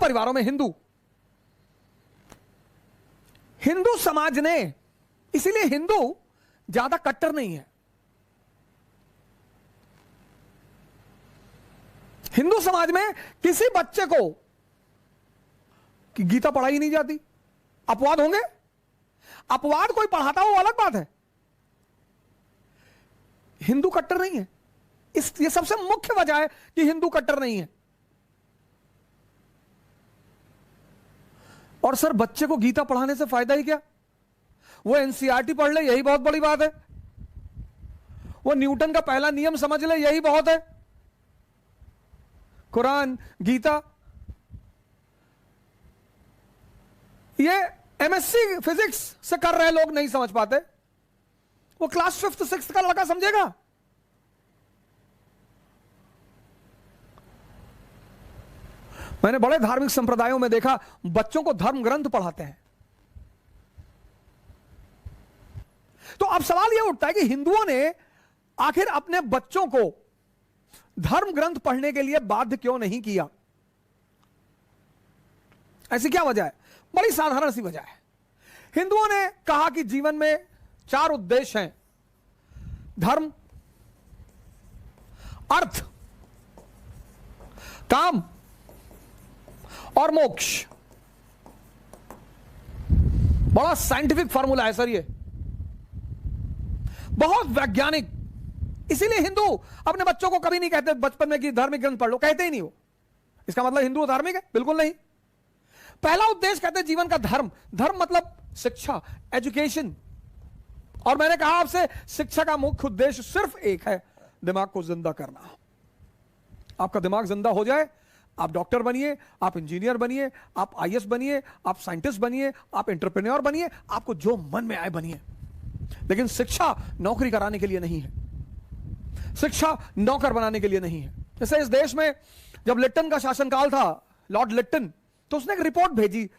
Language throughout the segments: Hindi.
परिवारों में हिंदू समाज ने, इसीलिए हिंदू ज्यादा कट्टर नहीं है। हिंदू समाज में किसी बच्चे को कि गीता पढ़ाई नहीं जाती, अपवाद होंगे, अपवाद कोई पढ़ाता हो अलग बात है, हिंदू कट्टर नहीं है। ये सबसे मुख्य वजह है कि हिंदू कट्टर नहीं है। और सर बच्चे को गीता पढ़ाने से फायदा ही क्या? वो एनसीईआरटी पढ़ ले, यही बहुत बड़ी बात है। वो न्यूटन का पहला नियम समझ ले, यही बहुत है। कुरान, गीता, ये एमएससी फिजिक्स से कर रहे लोग नहीं समझ पाते, वो क्लास 5th 6th का लड़का समझेगा? मैंने बड़े धार्मिक संप्रदायों में देखा बच्चों को धर्म ग्रंथ पढ़ाते हैं। तो अब सवाल यह उठता है कि हिंदुओं ने आखिर अपने बच्चों को धर्म ग्रंथ पढ़ने के लिए बाध्य क्यों नहीं किया? ऐसी क्या वजह है? बड़ी साधारण सी वजह है। हिंदुओं ने कहा कि जीवन में 4 उद्देश्य हैं: धर्म, अर्थ, काम और मोक्ष। बड़ा साइंटिफिक फॉर्मूला है सर, ये बहुत वैज्ञानिक। इसीलिए हिंदू अपने बच्चों को कभी नहीं कहते बचपन में कि धार्मिक ग्रंथ पढ़ लो, कहते ही नहीं हो। इसका मतलब हिंदू धार्मिक है? बिल्कुल नहीं। पहला उद्देश्य कहते हैं जीवन का धर्म। धर्म मतलब शिक्षा, एजुकेशन। और मैंने कहा आपसे शिक्षा का मुख्य उद्देश्य सिर्फ एक है, दिमाग को जिंदा करना। आपका दिमाग जिंदा हो जाए, आप डॉक्टर बनिए, आप इंजीनियर बनिए, आप आईएएस बनिए, आप साइंटिस्ट बनिए, आप एंटरप्रेन्योर बनिए, आपको जो मन में आए बनिए। लेकिन शिक्षा नौकरी कराने के लिए नहीं है, शिक्षा नौकर बनाने के लिए नहीं है। जैसे इस देश में जब लिट्टन का शासनकाल था, लॉर्ड लिट्टन, तो उसने एक रिपोर्ट भेजी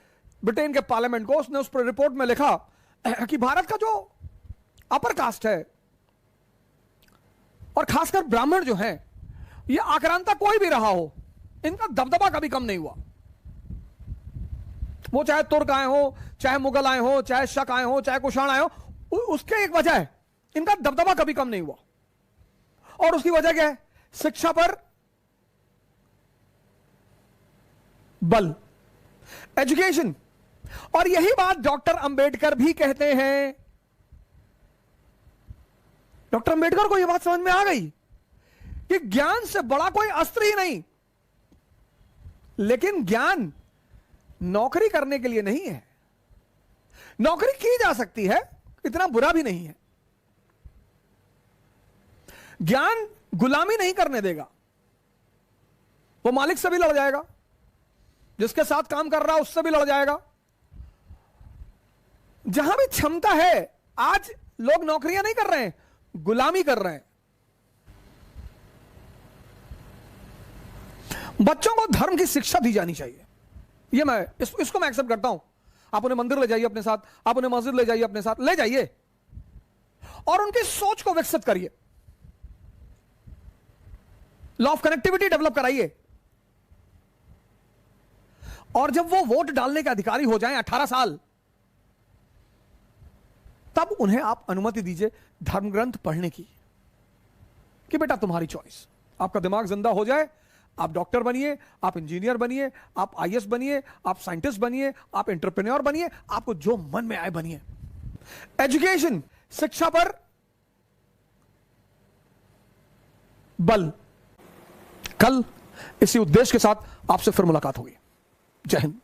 ब्रिटेन के पार्लियामेंट को। उसने उस रिपोर्ट में लिखा कि भारत का जो अपर कास्ट है और खासकर ब्राह्मण जो है, ये आक्रांता कोई भी रहा हो, इनका दबदबा कभी कम नहीं हुआ। वो चाहे तुर्क आए हो, चाहे मुगल आए हो, चाहे शक आए हो, चाहे कुषाण आए हो, उसके एक वजह है, इनका दबदबा कभी कम नहीं हुआ। और उसकी वजह क्या है? शिक्षा पर बल, एजुकेशन। और यही बात डॉक्टर अंबेडकर भी कहते हैं। डॉक्टर अंबेडकर को यह बात समझ में आ गई कि ज्ञान से बड़ा कोई अस्त्र ही नहीं। लेकिन ज्ञान नौकरी करने के लिए नहीं है। नौकरी की जा सकती है, इतना बुरा भी नहीं है। ज्ञान गुलामी नहीं करने देगा। वो मालिक से भी लड़ जाएगा, जिसके साथ काम कर रहा है उससे भी लड़ जाएगा। जहां भी क्षमता है, आज लोग नौकरियां नहीं कर रहे हैं, गुलामी कर रहे हैं। बच्चों को धर्म की शिक्षा दी जानी चाहिए। ये मैं इसको मैं एक्सेप्ट करता हूं। आप उन्हें मंदिर ले जाइए अपने साथ, आप उन्हें मस्जिद ले जाइए अपने साथ, ले जाइए और उनकी सोच को विकसित करिए। लॉ ऑफ कनेक्टिविटी डेवलप कराइए। और जब वो वोट डालने के अधिकारी हो जाएं 18 साल, तब उन्हें आप अनुमति दीजिए धर्म ग्रंथ पढ़ने की, कि बेटा तुम्हारी चॉइस। आपका दिमाग जिंदा हो जाए, आप डॉक्टर बनिए, आप इंजीनियर बनिए, आप आईएएस बनिए, आप साइंटिस्ट बनिए, आप एंटरप्रेन्योर बनिए, आपको जो मन में आए बनिए। एजुकेशन, शिक्षा पर बल। कल इसी उद्देश्य के साथ आपसे फिर मुलाकात होगी। जय हिंद।